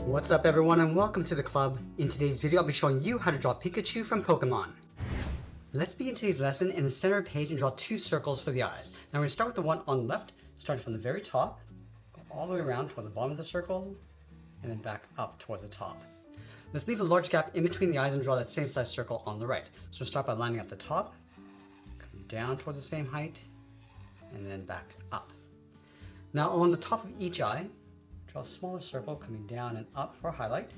What's up everyone and welcome to the club. In today's video I'll be showing you how to draw Pikachu from Pokemon. Let's begin today's lesson in the center of the page and draw two circles for the eyes. Now we're going to start with the one on the left, starting from the very top, go all the way around toward the bottom of the circle, and then back up towards the top. Let's leave a large gap in between the eyes and draw that same size circle on the right. So start by lining up the top, come down towards the same height, and then back up. Now along the top of each eye, draw a smaller circle coming down and up for a highlight.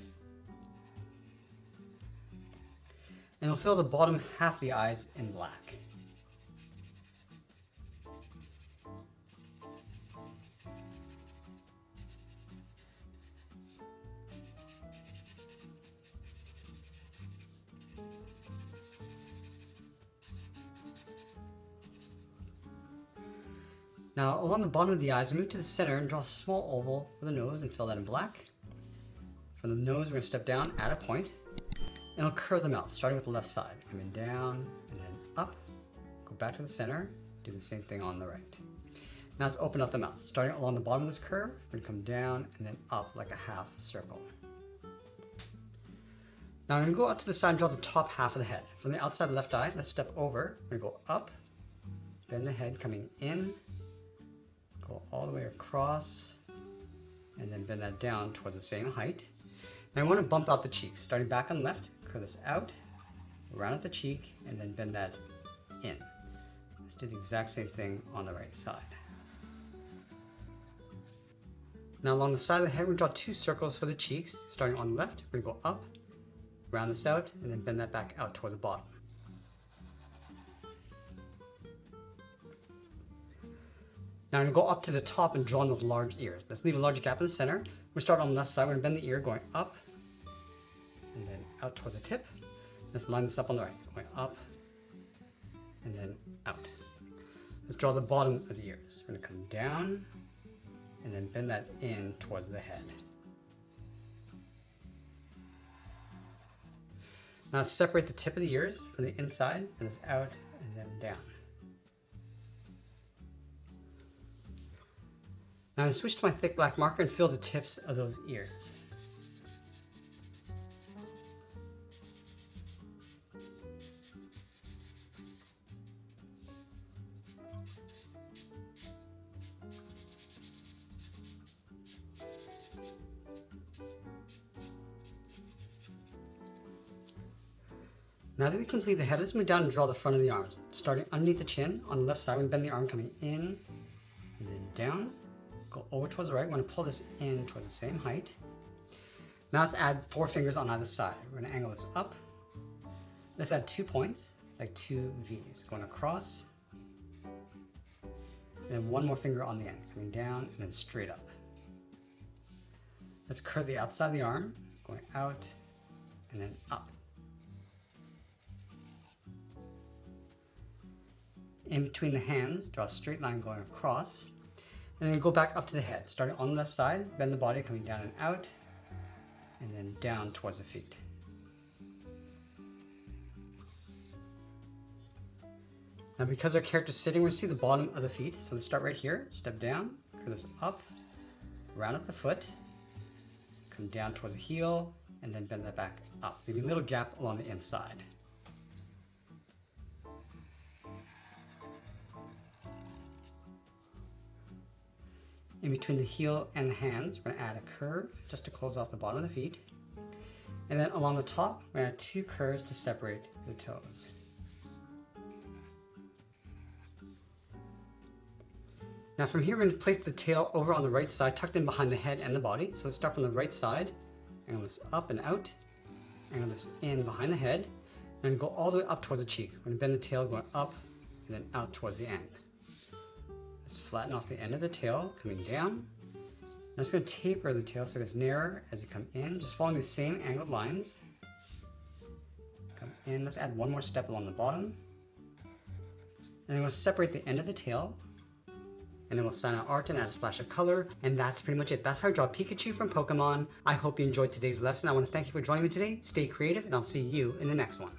And we'll fill the bottom half of the eyes in black. Now along the bottom of the eyes, move to the center and draw a small oval for the nose and fill that in black. From the nose, we're going to step down, add a point, and we'll curve the mouth, starting with the left side. Coming down and then up, go back to the center, do the same thing on the right. Now let's open up the mouth. Starting along the bottom of this curve, we're going to come down and then up like a half circle. Now I'm going to go out to the side and draw the top half of the head. From the outside left eye, let's step over. We're going to go up, bend the head coming in, go all the way across, and then bend that down towards the same height. Now I want to bump out the cheeks. Starting back on the left, curve this out, round at the cheek, and then bend that in. Let's do the exact same thing on the right side. Now along the side of the head, we're going to draw two circles for the cheeks. Starting on the left, we're going to go up, round this out, and then bend that back out toward the bottom. Now I'm going to go up to the top and draw in those large ears. Let's leave a large gap in the center. We'll start on the left side. We're going to bend the ear going up and then out towards the tip. Let's line this up on the right, going up and then out. Let's draw the bottom of the ears. We're going to come down and then bend that in towards the head. Now let's separate the tip of the ears from the inside, and this out and then down. Now I'm going to switch to my thick black marker and fill the tips of those ears. Now that we complete the head, let's move down and draw the front of the arms. Starting underneath the chin, on the left side, we bend the arm coming in and then down. Go over towards the right. We're going to pull this in towards the same height. Now let's add 4 fingers on either side. We're going to angle this up. Let's add 2 points, like 2 V's, going across. And then 1 more finger on the end, coming down and then straight up. Let's curve the outside of the arm, going out and then up. In between the hands, draw a straight line going across. And then go back up to the head, starting on the left side, bend the body coming down and out, and then down towards the feet. Now because our character's sitting, we're going to see the bottom of the feet. So let's start right here, step down, curve this up, round up the foot, come down towards the heel, and then bend that back up, leaving a little gap along the inside. In between the heel and the hands, we're going to add a curve just to close off the bottom of the feet. And then along the top, we're going to add 2 curves to separate the toes. Now from here, we're going to place the tail over on the right side, tucked in behind the head and the body. So let's start from the right side, angle this up and out, angle this in behind the head, and go all the way up towards the cheek. We're going to bend the tail going up and then out towards the end. Let's flatten off the end of the tail, coming down. I'm just going to taper the tail so it gets narrower as you come in, just following the same angled lines. Come in, let's add 1 more step along the bottom. And then we'll separate the end of the tail. And then we'll sign our art and add a splash of color. And that's pretty much it. That's how I draw Pikachu from Pokemon. I hope you enjoyed today's lesson. I want to thank you for joining me today. Stay creative, and I'll see you in the next one.